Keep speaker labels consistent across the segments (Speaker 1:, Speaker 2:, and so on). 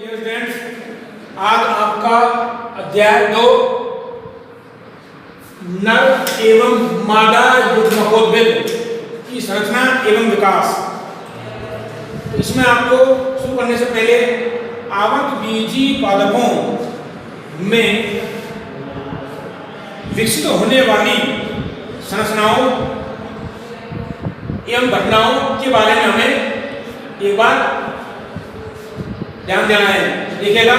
Speaker 1: Students, आज आपका अध्याय 2 नर एवं मादा युग्मकोद्भिद की संरचना एवं विकास। तो इसमें आपको शुरू करने से पहले आवक बीजी पादपों में विकसित होने वाली संरचनाओं एवं घटनाओं के बारे में हमें एक बार ध्यान देना है। देखिएगा,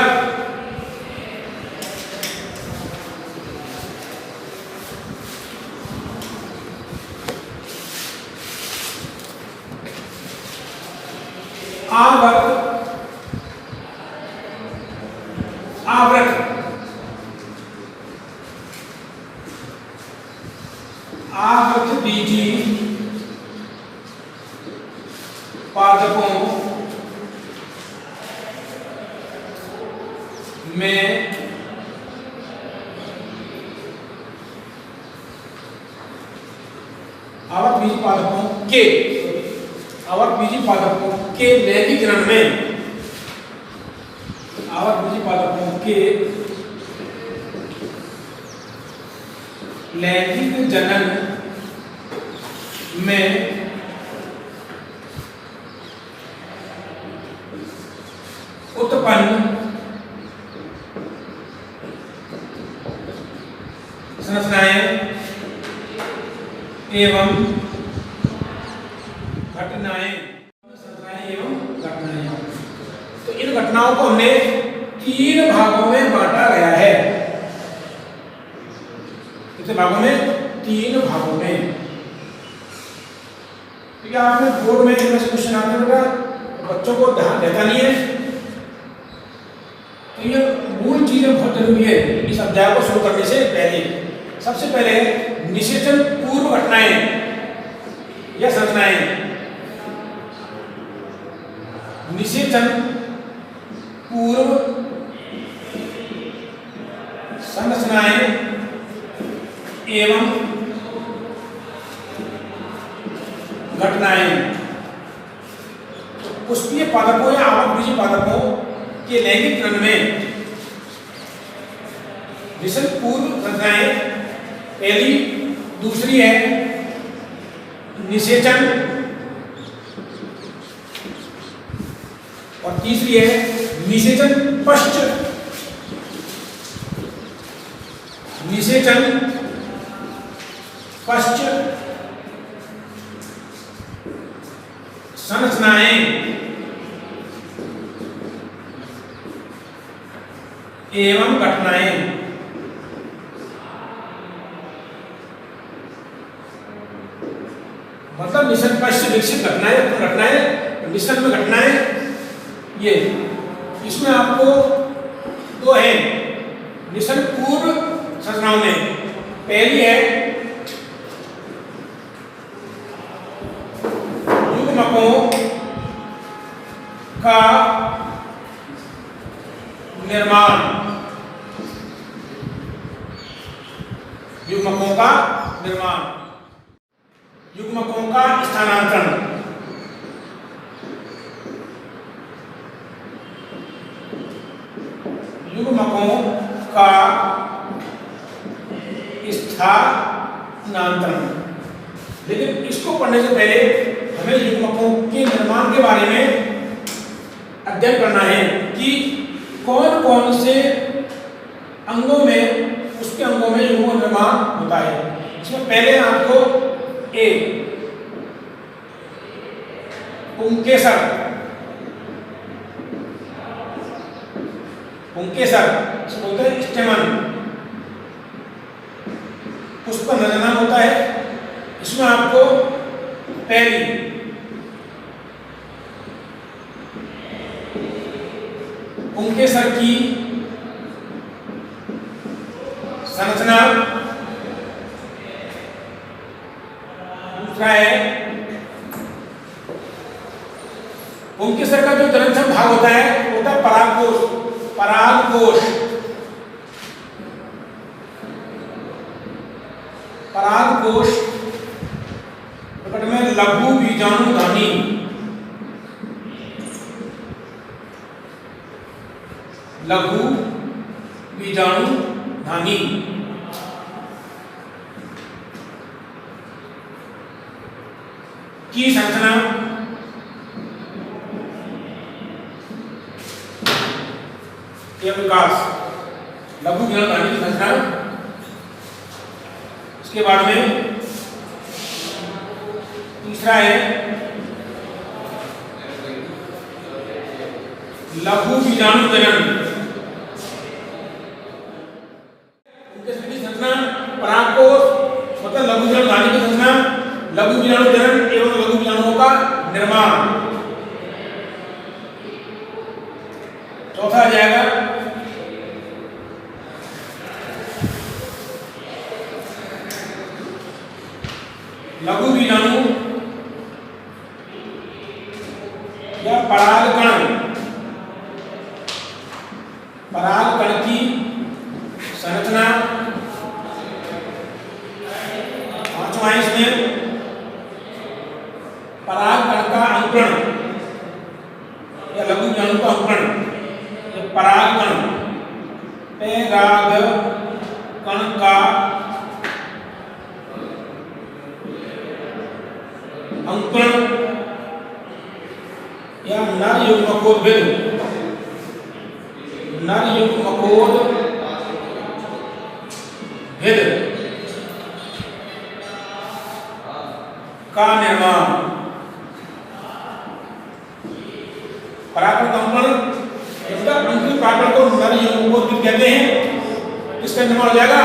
Speaker 1: आवृत बीजी पादपों में आवक बीजी पादपों के लैंगिक जनन में आवक बीजी पादपों के लैंगिक जनन में उत्पन्न संरचनाएं एवं घटनाएं तो इन घटनाओं को हमने 3 भागों में बांटा गया है। कितने भागों में? 3 भागों में। क्योंकि आपने बोर्ड में इनमें से क्वेश्चन आते हैं बेटा, बच्चों को ध्यान देता नहीं है। तो ये मूल चीजें बहुत जरूरी है इस अध्याय को शुरू करने से पहले। सबसे पहले निषेचन पूर्व घटनाएं या संरचनाएं। निषेचन पूर्व संरचनाएं एवं घटनाएं। पुष्पीय पादपों या आवक बीजी पादपों के लैंगिक जनन में निषेचन पूर्व संरचनाएं पहली, दूसरी है निषेचन और तीसरी है निषेचन पश्चात संरचनाएं एवं घटनाएं। मतलब निषेचन पश्चात विकसित घटनाएं, निषेचन में घटनाएं ये। इसमें आपको 2 है निषेचन पूर्व संरचनाओं में। पहली है युग्मकों का निर्माण, युग्मकों का निर्माण, युग्मकों का स्थानांतरण। युग्मकों का स्थानांतरण। लेकिन इसको पढ़ने से पहले हमें युग्मकों के निर्माण के बारे में अध्ययन करना है कि कौन कौन से अंगों में, उसके अंगों में युग्मकों का निर्माण होता है। इसमें पहले आपको ए पुंकेसर, इसको बोलते हैं स्टेमन, पुष्प निर्माण होता है। इसमें आपको पहली पुंकेसर की संरचना, दूसरा है पुंकेसर का जो जननक्षम भाग होता है वो होता है परागकोश। परागकोश प्रकट में लघु बीजाणुधानी लघु बीजाणु धानी। की संरचना एवं विकास, लघु बीजाणु धानी की संरचना। इसके बाद में तीसरा है लघु बीजाणु जनन। उनके सभी संरचना परागकोश मतलब लघु बीजाणु धानी की संरचना, लघु बीजाणु जनन एवं लघु बीजाणुओं का निर्माण। चौथा आ जाएगा लघु बीजाणु या परागकण, परागकण की संरचना। पांचवा है इसमें परागकण का अंकुरण या लघु बीजाणु का अंकुरण। परागकण परागकण का अंकुरण या नर युग्मकोद्भिद, नर युग्मकोद्भिद का निर्माण। परागकण का अंकुरण, इसका अंकुरित परागकण को नर युग्मकोद्भिद कहते हैं। इसका निर्माण हो जाएगा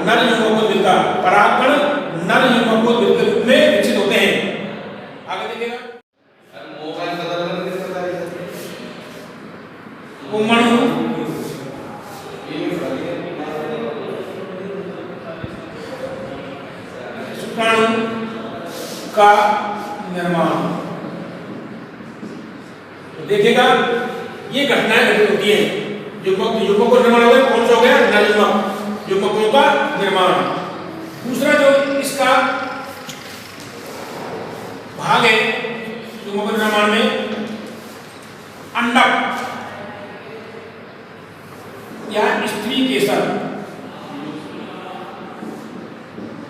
Speaker 1: नर युग्मकोद्भिद का। परागकण नर युग्मकोद्भिद के रूप में विकसित होते हैं। आगे देखिएगा कोमणु शुक्राणु का निर्माण। तो देखिएगा ये घटनाएं घटित होती हैं। युग्मकों का निर्माण हो गया, कौन सा हो गया? नर युग्मकों का निर्माण। दूसरा जो इसका भाग है युग्मक निर्माण में, अंडक या स्त्री केसर।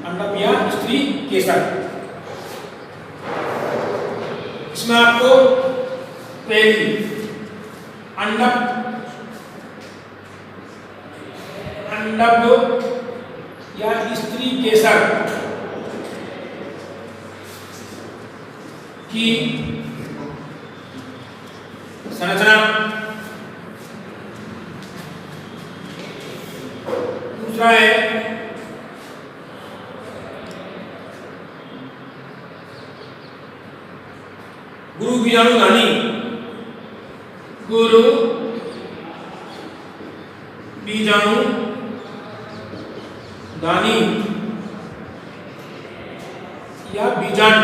Speaker 1: अंडक या स्त्री केसर। इसमें आपको पहली अंडक, अंडक या स्त्री केसर की संरचना। दूसरा है गुरु बीजाणु धानी, गुरु बीजाणु धानी या बीजांड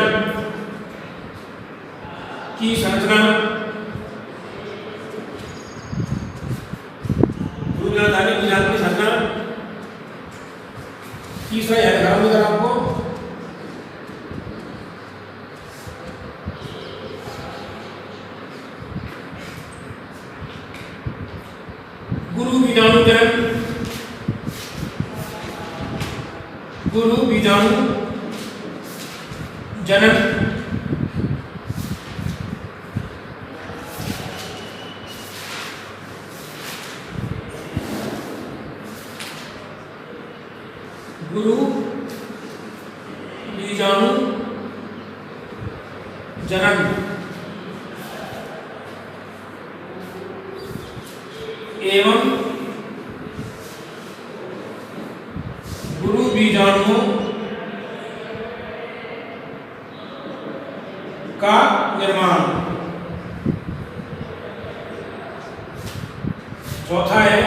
Speaker 1: की संरचना। गुरु बीजाणु धानी बीजांड की संरचना। तीसरा याद रखना आपको गुरु बीजाणु जनन, गुरु बीजाणु जनन। गुरु बीजाणु जनन एवं गुरु बीजाणुओं का निर्माण। चौथा है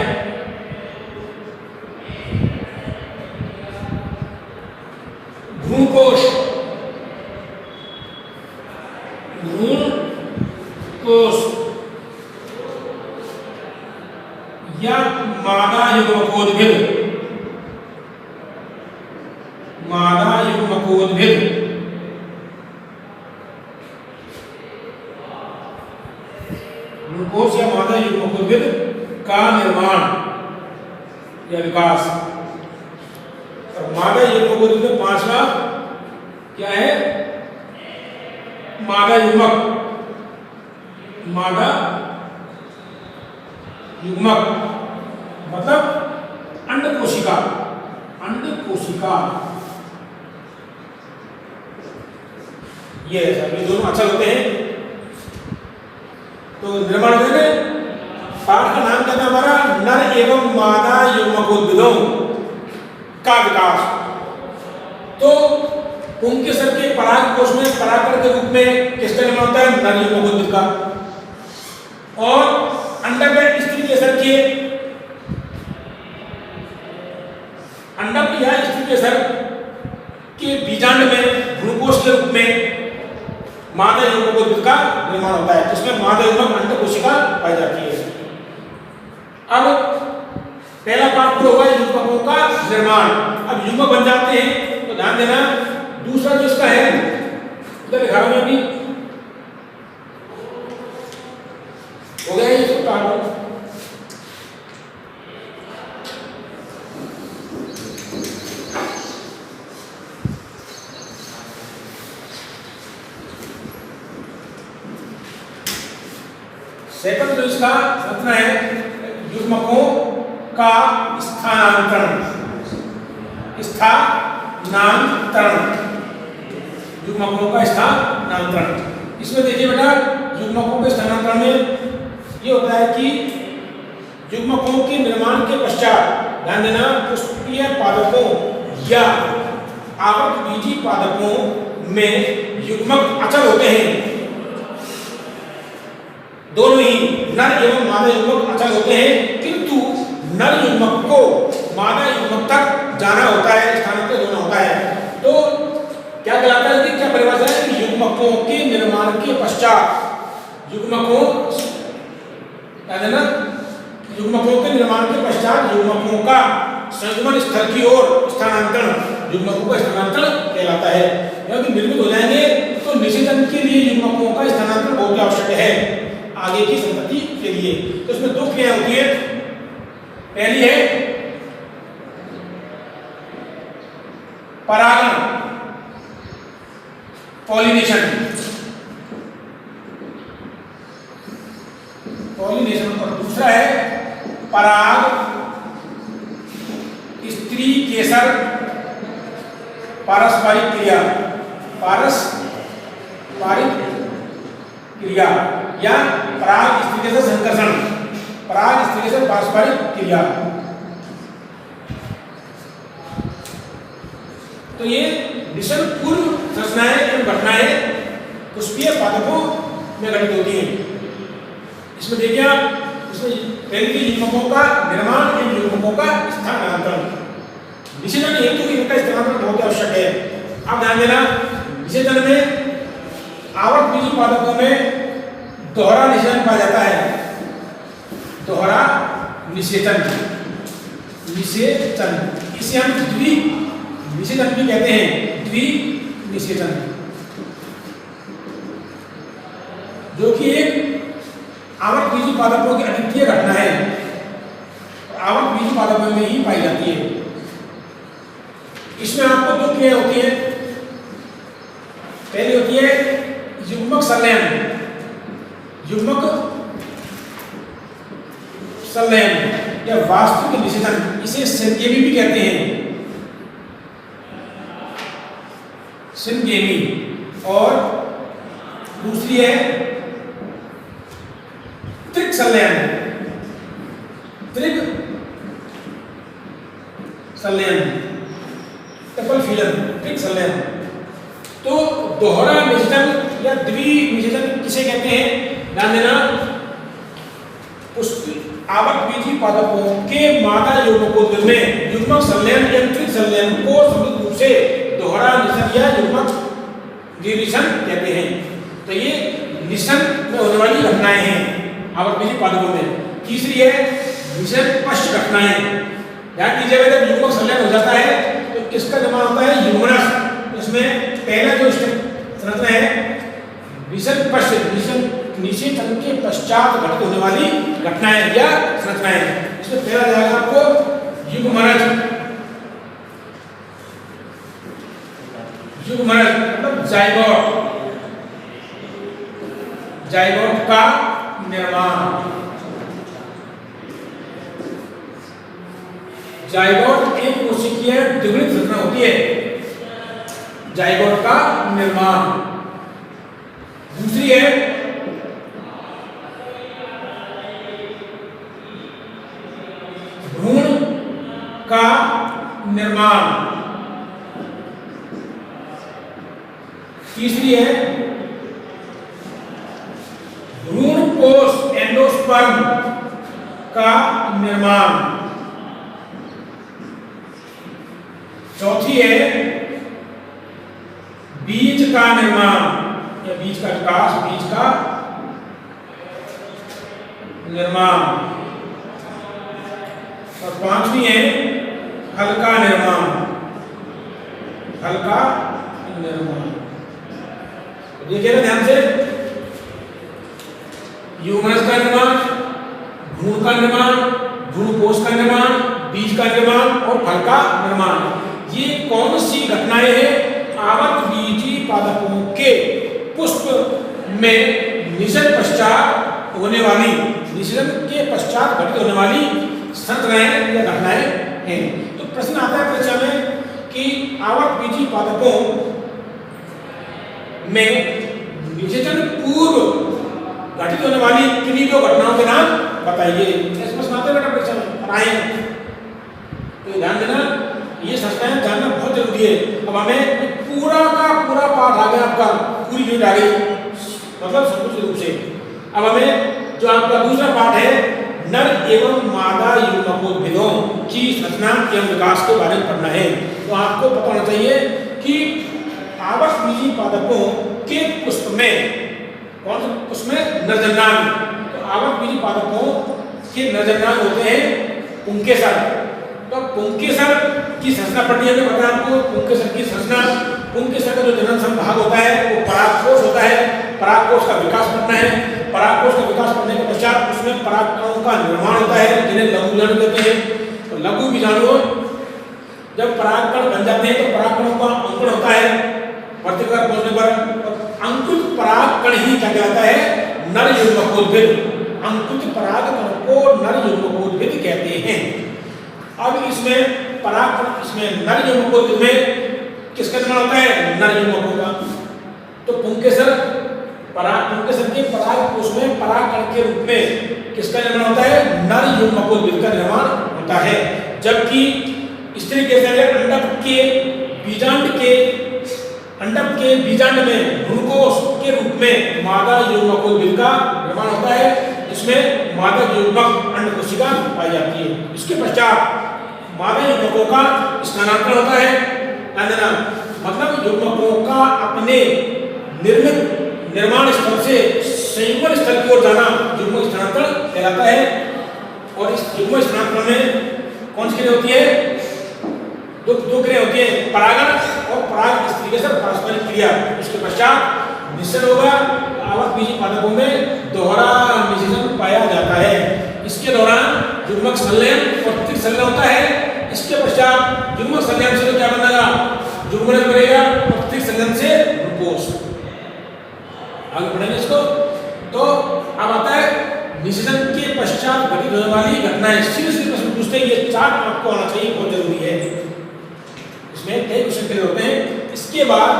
Speaker 1: भ्रूणकोश, भ्रूणकोश या मादा युग्मकोद्भिद, मादा युग्मकोद्भिद ग्लूकोज या मादा युग्मकोद्भिद का निर्माण या विकास। और मादा युग्मक में पांचवा क्या है? मादा युग्मक। मादा युग्मक मतलब अंड कोशिका। अंड कोशिका ये है, ये दोनों अचल होते हैं। तो निर्माण में पाठ का नाम क्या था हमारा? नर एवं मादा युग्मकोद्भिदों का विकास। तो पुंकेसर के पराग कोश में परागकण के रूप में किसका निर्माण होता है? नर युग्मकोद्भिद का। और अंडक में स्त्री केसर के अंडक या स्त्री केसर के बीजांड में भ्रूणकोश के रूप में मादा युग्मकोद्भिद का निर्माण होता है, जिसमें मादा युग्मक अंड कोशिका पाई जाती है। अब पहला पार्ट पूरा हुआ युग्मकों का निर्माण। अब युग्मक बन जाते हैं तो ध्यान देना, दूसरा जो इसका है उधर लिखा हुआ अभी हो गया ये सब कार्ड। सेकंड जो इसका रचना है युग्मकों का स्थानांतरण। स्थानांतरण, युग्मकों का स्थानांतरण। इसमें देखिए बेटा, युग्मकों के स्थानांतरण में ये होता है कि युग्मकों के निर्माण के पश्चात ध्यान देना, पुष्पीय पादपों या आवृतबीजी पादपों में युग्मक अचल होते हैं। दोनों ही नर एवं मादा युग्मक अचल होते हैं, किंतु नर युग्मक को मादा युग्मक तक जाना होता है, स्थानांतरित होना होता है। तो क्या कहलाता है? क्या परिभाषा है कि युग्मकों के निर्माण के पश्चात युग्मकों युग्मकों के निर्माण के पश्चात युग्मकों का संयुग्मन स्थल की ओर स्थानांतरण युग्मकों का स्थानांतरण कहलाता है। क्योंकि निर्मित हो जाएंगे तो निषेचन के लिए युग्मकों का स्थानांतरण बहुत आवश्यक है आगे की संतति के लिए। तो इसमें दो क्रिया होती है। पहली है परागण, पॉलिनेशन, पॉलिनेशन, और दूसरा है पराग स्त्री केसर पारस्परिक क्रिया। पारस्परिक क्रिया या पराग स्त्री केसर संकर्षण। पराग स्त्री केसर पारस्परिक क्रिया। तो ये निषेचन पूर्व संरचनाएं एवं घटनाएं पुष्पीय पादपों में घटित होती हैं। इसमें देखिए आप, इसमें पहले युग्मकों का निर्माण एवं युग्मकों का स्थानांतरण। निषेचन हेतु इनका स्थानांतरण बहुत आवश्यक है। आप ध्यान देना, निषेचन में आवृतबीजी पादपों में दोहरा निषेचन पाया जाता है। दोहरा निषेचन, इसे हम द्वि निषेचन भी कहते हैं। द्वि निषेचन, जो कि एक आवृतबीजी पादपों की अद्वितीय घटना है, आवृतबीजी पादपों में ही पाई जाती है। इसमें आपको दो क्रिया होती है। पहली होती है युग्मक संलयन। युग्मक संलयन या वास्तविक निषेचन, इसे सिंगेमी भी कहते हैं। सिंगेमी। और दूसरी है त्रिक संलयन। त्रिक संलयन, ट्रिपल फिलन, त्रिक संलयन। तो दोहरा निषेचन या द्वि निषेचन किसे कहते हैं? ध्यान देना, आवृतबीजी पादपों के मादा युग्मकोद्भिद में युग्मक संलयन या त्रिक संलयन को समृद्ध रूप से दोहरा निषेचन या युग्मक द्विनिषेचन कहते हैं। तो ये निषेचन में होने वाली घटनाएं हैं आवृतबीजी पादपों में। तीसरी है निषेचन पश्च घटनाएं। ध्यान दीजिएगा, जब युग्मक संलयन हो जाता है तो किसका निर्माण होता है? युग्मनस। इसमें पहला जो संरचना है निषेचन के पश्चात घटित होने वाली घटनाएं या संरचनाएं। घटनाएं। इसमें पहला जाएगा आपको युग्मनज। युग्मनज मतलब जाइगोट, जाइगोट का निर्माण। जाइगोट एक कोशिकीय द्विगुणित संरचना होती है, जाइगोट का निर्माण। दूसरी है भ्रूण का निर्माण। तीसरी है भ्रूण कोश एंडोस्पर्म का निर्माण। चौथी है बीज का निर्माण या बीज का विकास, बीज का निर्माण। और पांचवी है फल का निर्माण, फल का निर्माण। देखिएगा ध्यान से, युग्मनज का निर्माण, भ्रूण का निर्माण, भ्रूण कोश का निर्माण, बीज का निर्माण और फल का निर्माण। ये कौन सी घटनाएं हैं? आवकबीजी पादपों के पुष्प में निषेचन पश्चात होने वाली, निषेचन के पश्चात घटित होने वाली संरचनाएं या घटनाएं हैं। तो प्रश्न आता है परीक्षा में कि आवकबीजी पादपों में निषेचन पूर्व घटित होने वाली किन्हीं दो घटनाओं के नाम बताइए। ऐसे प्रश्न आते हैं बेटा परीक्षा में, आए। तो ध्यान देना, ये संरचनाएं जानना बहुत जरूरी है। अब हमें पूरा का पूरा पाठ आ गया आपका, पूरी यूनिट आ गई, मतलब संपूर्ण रूप से। अब हमें जो आपका दूसरा पाठ है नर एवं मादा युग्मकोद्भिदों की संरचना एवं विकास के बारे में पढ़ना है। तो आपको पता होना चाहिए कि आवकबीजी पादपों के पुष्प में, कौन से पुष्प में? नरजन्नांग। तो आवकबीजी पादपों के नरजन्नांग होते हैं पुंकेसर। तो पुंकेसर की संरचना पढ़नी है, बताया आपको। पुंकेसर की संरचना, पुंकेसर का जो जनन संभाग होता है वो परागकोश होता है, परागकोश का विकास पढ़ना है। परागकोश का विकास पढ़ने के पश्चात उसमें परागकणों का निर्माण होता है, जिन्हें लघु बीजाणु कहते हैं। तो लघु बीजाणु जब परागकण बन जाते हैं तो परागकणों का अंकुरण होता है वर्तिका पहुंचने पर। अंकुरित परागकण ही क्या कहलाता है? नर युग्मकोद्भिद। अंकुरित परागकण को नर युग्मकोद्भिद कहते हैं। अब इसमें परागकण, इसमें नर युग्मकोद्भिद में किसका निर्माण होता है? नर युग्मकों का। तो पुंकेसर, पुंकेसर के परागकोश में परागकण के रूप में किसका निर्माण होता है? नर युग्मकोद्भिद का निर्माण होता है। जबकि इस तरीके से अंडक के बीजांड के, अंडक के बीजांड में भ्रूणकोश के रूप में मादा युग्मकोद्भिद का निर्माण होता है, जिसमें मादा युग्मक अंड कोशिका पाई जाती है। इसके पश्चात मादा युग्मकों का स्थानांतरण होता है। मतलब युग्मकों का अपने निर्मित निर्माण स्थल से संयुग्मन स्थल की ओर जाना युग्मक स्थानांतरण कहलाता है। और इस युग्मक स्थानांतरण में कौन सी क्रिया होती है? दो क्रिया होती है, परागण और पराग स्त्रीकेसर पारस्परिक क्रिया। उसके पश्चात निषेचन होगा। आवकबीजी पादपों में दोहरा निषेचन पाया जाता है। इसके दौरान युग्मक संलयन और त्रिक संलयन होता है। इसके पश्चात युग्मक संलयन से तो क्या बनेगा? युग्मनज बनेगा और त्रिक संलयन से भ्रूणकोश। आगे बढ़ेंगे इसको। तो अब आता है निषेचन के पश्चात घटित होने वाली घटनाएं। सीधे प्रश्न पूछते हैं, ये चार्ट आपको आना चाहिए, बहुत जरूरी है। इसमें कई क्वेश्चन क्लियर होते हैं। इसके बाद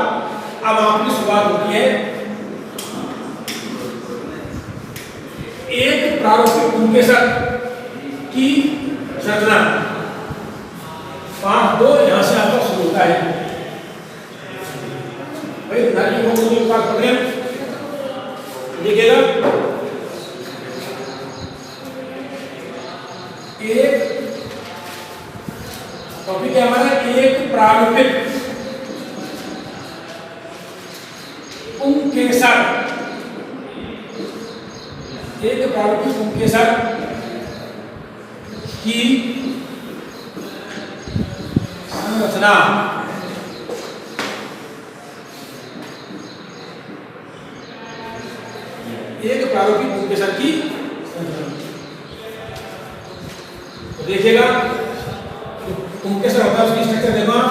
Speaker 1: अब आपकी शुरुआत होती है एक प्रारूपिक पुंकेसर की संरचना। पाठ 2 यहां से आपका शुरू होता है। भाई नर युग्मकों के पास पढ़ लें, देखिएगा एक टॉपिक है हमारा, एक प्रारूपिक पुंकेसर। एक प्रारूपिक पुंकेसर की संरचना। एक प्रारूपिक पुंकेसर की संरचना। देखिएगा तुम कैसे होता है उसकी स्ट्रक्चर देखो आप।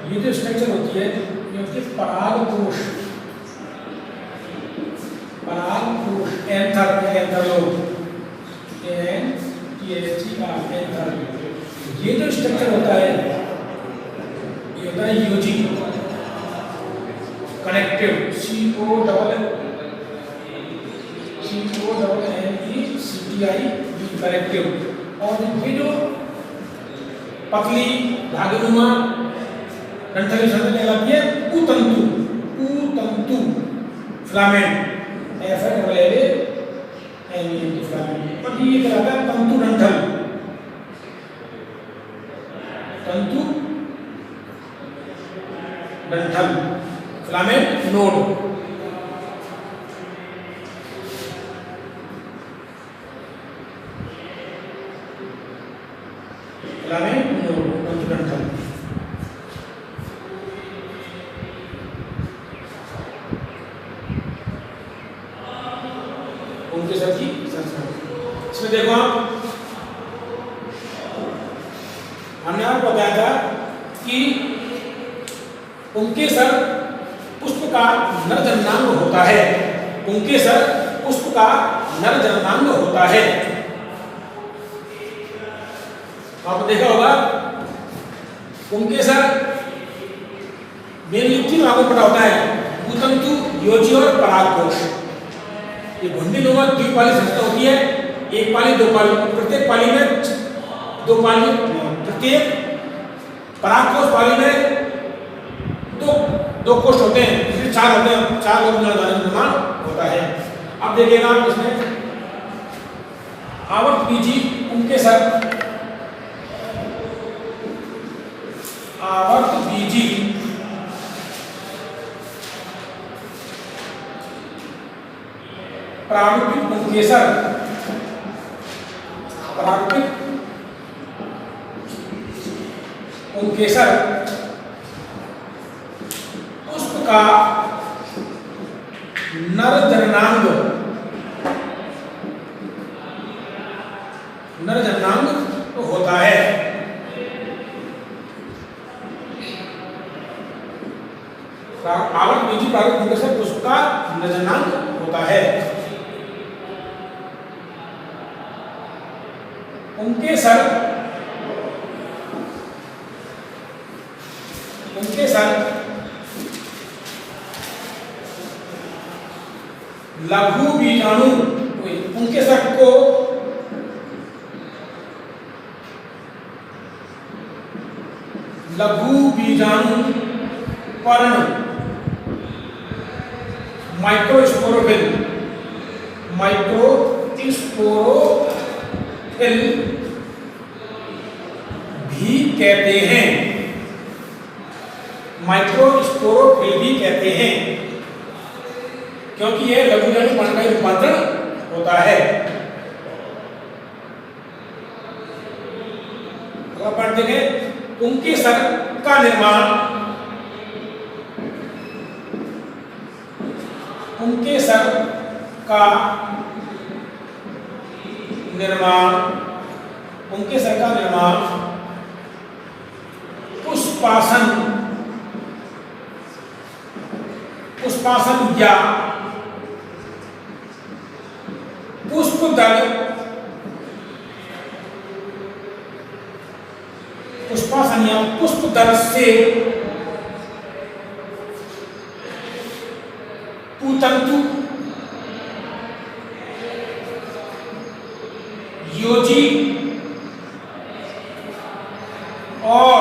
Speaker 1: ये जो स्ट्रक्चर होती है ये होती है परागकोश। परागकोश एंथरलोब एंथर। ये जो स्ट्रक्चर होता है ये होता है यूजी कनेक्टिव CONNECTIV कनेक्टिव। और ये जो पतली धागेनुमा डंठली संरचना कहलाती है कुतंतु फिलामेंट फिलामेंट। और ये कहलाता है तंतु डंठल फिलामेंट नोड। फिलामेंट नोड तंतु डंठल। उनके साथ ही इसमें देखो आप हमने आपको बताया था कि उनके सर पुष्प का नर जननांग होता है। उनके सर पुष्प का नर जननांग होता है। आपने देखा होगा उनके सर मेनली 3 भागों में बटा होता है, कुतंतु, योजी और परागकोश। ये घुंडीनुमा द्विपाली संरचना होती है, एक पाली दो पाली। प्रत्येक पाली में 2 पाली, प्रत्येक परागकोश पाली में दो कोष्ठ होते हैं, इसलिए 4 होते हैं। 4 लोग निर्माण होता है। अब देखिएगा आप इसमें आवर्त बीजी उनके सर आवर्त बीजी प्रारूपिक पुंकेसर पुष्प का नर जननांग होता है। आवर्त बीजी प्रारूपिक पुंकेसर पुष्प का नर जननांग होता है। उनके सर लघु बीजाणु, उनके सर को लघु बीजाणु पर्ण माइक्रोस्पोरोफिल भी कहते हैं, माइक्रोस्पोरोफिल भी कहते हैं, क्योंकि यह लघुजन पर्ण का रूपांतरण होता है। अगर देखें पुंकेसर का निर्माण, पुंकेसर का निर्माण, पुंकेसर का निर्माण पुष्पासन, पुष्पासन या पुष्पदल, पुष्पासन या पुष्पदल से पूतंतु, योजी और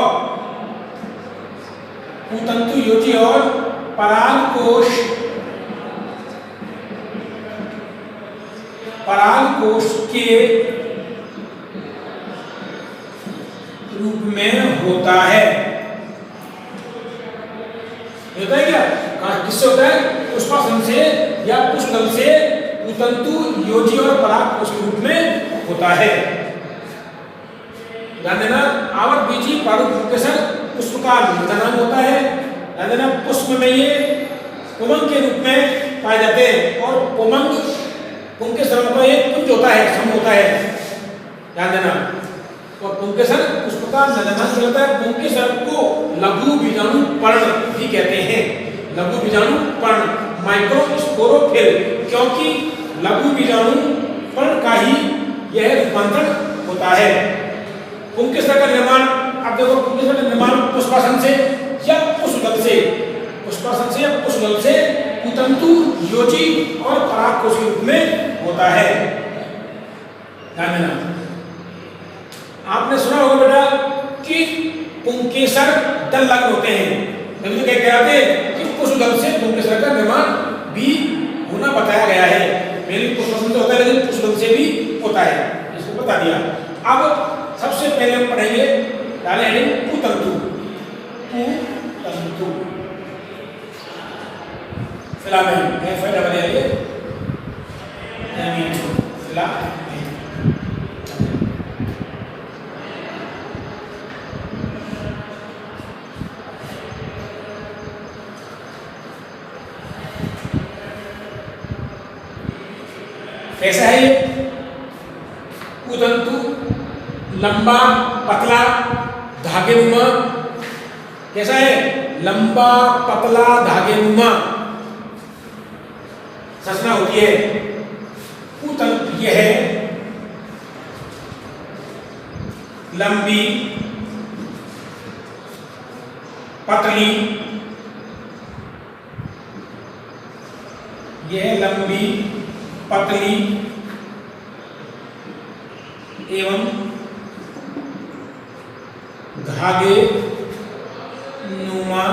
Speaker 1: पूतंतु, योजी और परागकोश, परागकोश के रूप में होता है। होता है क्या? किससे होता है? पुष्पासन से या पुष्पदल से पूतंतु, योजी और परागकोश के रूप में होता है। ध्यान देना, आवर्त बीजी प्रारूप पुंकेसर पुष्प का नाम होता है। ध्यान देना, पुष्प में ये पुमंग के रूप में पाए जाते हैं और पुमंग पुंकेसर का एक कुंज होता है, सम होता है। ध्यान देना, और पुंकेसर पुष्प का नाम चलता है। पुंकेसर को लघु बीजाणु पर्ण भी कहते हैं, लघु बीजाणु पर्ण, माइक्रोस्पोरोफिल, क्योंकि लघु बीजाणु पर्ण का ही यह रूपांतरण होता है। पुंकेसर का निर्माण, आप देखो पुंकेसर का निर्माण पुष्पासन से या पुष्पदल से, पुष्पासन से या पुष्पदल से पूतंतु, योजी और परागकोश के रूप में होता है। ध्यान देना, आपने सुना होगा बेटा कि पुंकेसर दल लग्न होते हैं, तभी तो कह रहे थे कि पुष्पदल से पुंकेसर का निर्माण भी होना बताया गया है। मेनली पुष्पासन से होता है, लेकिन पुष्पदल से भी होता है, इसको बता दिया। अब सबसे पहले हम पढ़ेंगे पूतंतु, पूतंतु फिलामेंट, कैसा है ये पूतंतु? लंबा पतला धागेनुमा। कैसा है? लंबा पतला धागेनुमा संरचना होती है। पूतंतु यह है लंबी पतली, यह लंबी पतली एवं धागे नुमा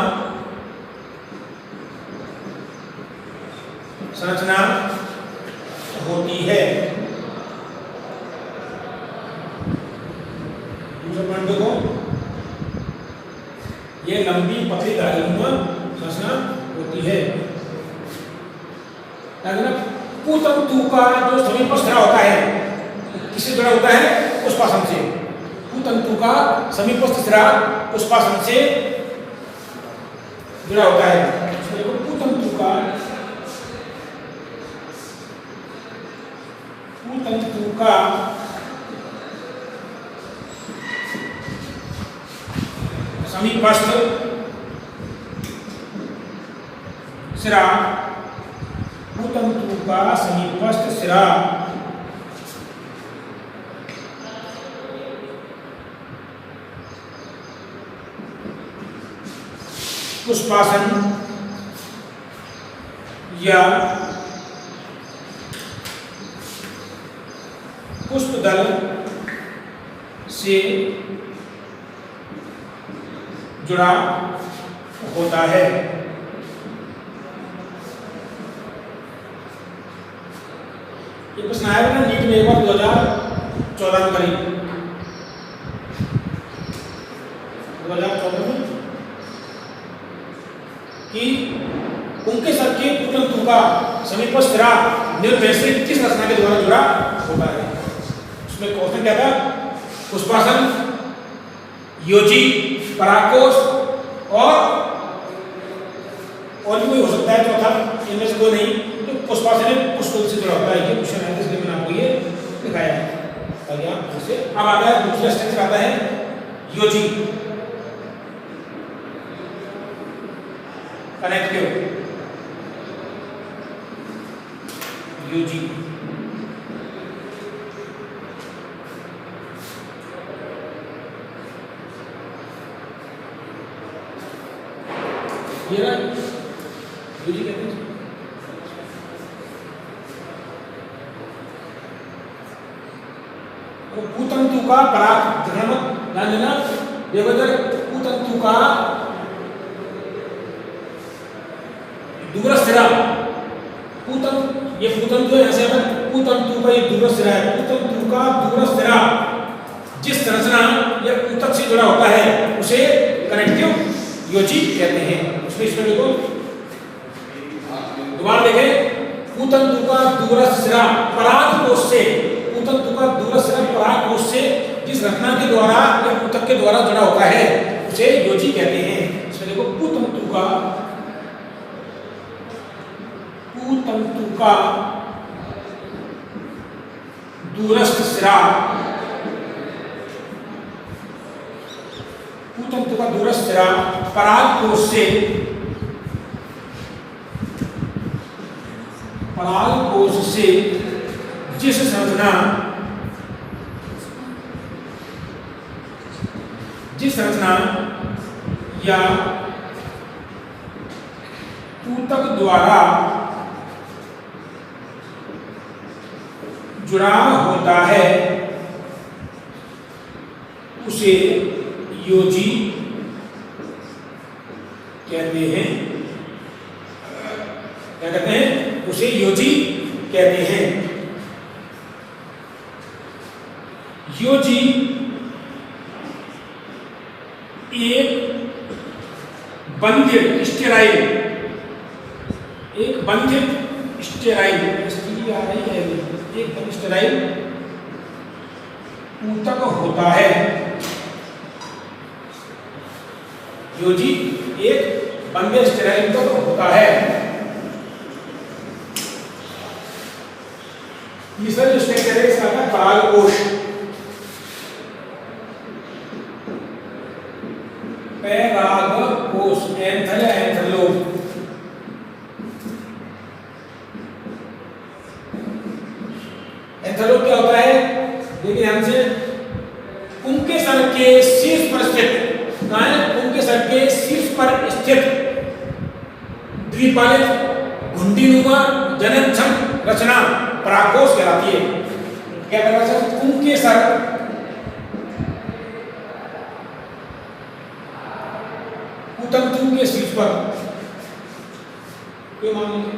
Speaker 1: संरचना होती है। दूसरा पॉइंट देखो, ये लंबी पतली धागे नुमा संरचना होती है। पूतंतु का जो समीपस्थ सिरा होता है, किससे जुड़ा होता है? पुष्पासन से। पूतंतु का समीपस्थ सिरा पुष्पासन से जुड़ा होता है। पूतंतु का समीपस्थ सिरा, पूतंतु का समीपस्थ सिरा पुष्पासन या पुष्पदल से जुड़ा होता है। ये प्रश्न आया था नीट में एक बार 2014 में करीब 2014 में कि उनके सर के पूतंतु का समीपस्थ सिरा निम्न में से किस रचना के द्वारा जुड़ा होता है। उसमें क्वेश्चन क्या था, पुष्पासन, योजी, परागकोश और भी कोई हो सकता है चौथा, इनमें से कोई नहीं। तो पुष्पासन पुष्प से जुड़ा होता है, ये क्वेश्चन है, इसलिए मैंने आपको ये दिखाया है। अब आता है दूसरा स्टेज आता है योजी, कनेक्टिव यूजी। ये ना यूजी कहते हैं। पूतंतु का पराग ध्यान देना, पूतंतु का दूरस्थ सिरा, ये पूतंतु है, ऐसे पूतंतु का ये दूरस्थ सिरा है। पूतंतु का दूरस्थ सिरा जिस संरचना या ऊतक से जुड़ा होता है उसे कनेक्टिव योजी कहते हैं। उसमें देखो दोबारा देखें, पूतंतु का दूरस्थ सिरा परागकोश से, पूतंतु का दूरस्थ सिरा परागकोश से जिस रचना के द्वारा या ऊतक के द्वारा जुड़ा होता है उसे योजी कहते हैं। इसमें देखो पूतंतु का दूरस्थ सिरा, पूतंतु का दूरस्थ सिरा परागकोश से जिस संरचना या ऊतक द्वारा जुड़ा होता है उसे योजी कहते हैं। क्या कहते हैं? उसे योजी कहते हैं। योजी एक बंधित स्टेराइल, एक बंधित स्टेराइल ऊतक होता है। योजी एक बंधित स्टेराइल ऊतक होता है। तीसरा जो स्ट्रक्चर है इसका है परागकोश। परागकोश एंथल या एंथलोप। एंथलोप क्या होता है? देखिए ध्यान से, उनके सर के शीर्ष पर स्थित, कहाँ है? उनके सर के शीर्ष पर स्थित द्विपालित घुंडीनुमा जननक्षम रचना परागकोश कहलाती है। क्या कहना चाहिए? उनके सर पूतंतु के शीर्ष पर, कोई मान लीजिए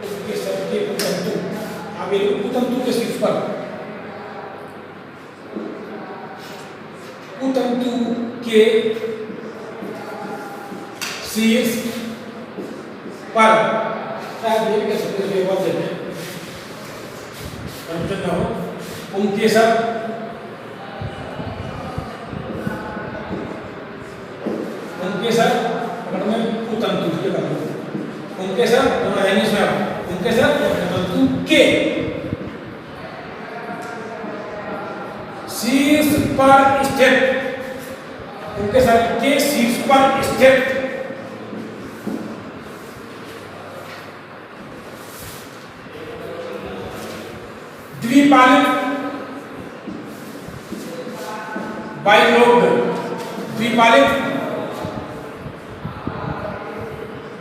Speaker 1: उनके सर के पूतंतु, आप ये पूतंतु के शीर्ष पर, पूतंतु के शीर्ष पर, ये भी कह सकते हैं, बात देते हैं कंफ्यूजन ना हो। उनके सर पकड़ में पूतंतु के कर, उनके सर दोनों है इसमें, उनके सर पूतंतु के शीर्ष पर स्थित, उनके सर के शीर्ष पर स्थित द्विपालित बाइलोब्ड, द्विपालित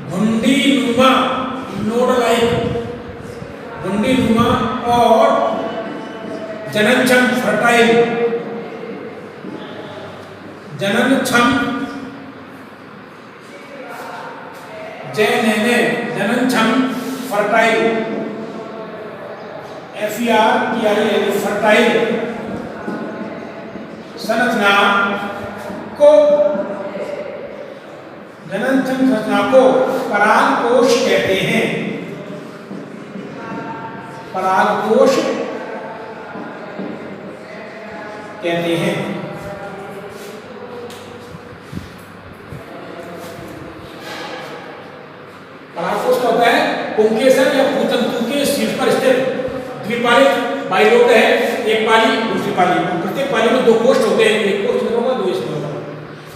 Speaker 1: घुंडीनुमा नोड-लाइक, घुंडीनुमा और जननक्षम फर्टाइल, जननक्षम जैनेने जननक्षम फर्टाइल FERTILE फर्टाइल संरचना को जननक्षम संरचना को परागकोश कहते हैं। परागकोश कहते हैं। परागकोश क्या होता है? पुंकेसर या भूतंतु के शीर्ष पर स्थित द्विपालित बाइलोट है, एक पाली दूसरी पाली। प्रत्येक पाली में दो कोष्ठ होते हैं, एक कोष्ठ में होगा दो इसमें होगा।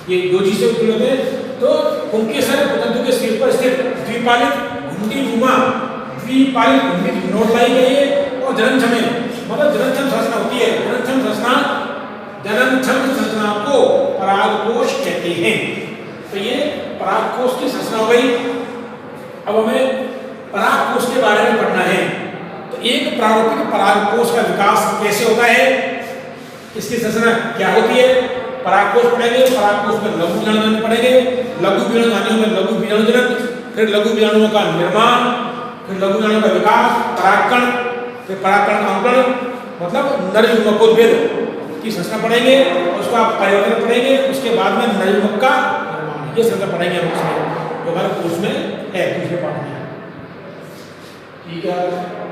Speaker 1: ये दो जी से उत्पन्न होते हैं। तो पुंकेसर भूतंतु के शीर्ष पर स्थित द्विपालित घुंडीनुमा द्विपालित घुंडी नोट लाई गई है। और जननक्षम मतलब जननक्षम संरचना होती है। जननक्षम संरचना को परागकोश कहते हैं। तो ये परागकोश की संरचना हो गई। अब हमें परागकोश के बारे में पढ़ना है। तो एक प्रारूपिक परागकोश का विकास कैसे होता है, इसकी संरचना क्या होती है, परागकोश पढ़ेंगे। परागकोश में लघु बीजाणु पढ़ेंगे। लघु बीजाणुओं में लघु बीजाणुजनन, फिर लघु बीजाणुओं का निर्माण, फिर लघु बीजाणुओं का विकास, परागकण, फिर परागकण का अंकुरण मतलब नर युग्मकोद्भेद की संरचना पढ़ेंगे। उसका परिवर्तन पढ़ेंगे। उसके बाद में नर युग्मक का निर्माण, ये संरचना पढ़ेंगे हम उसमें, जो हमारे कोर्स में है दूसरे पाठ में। ठीक है।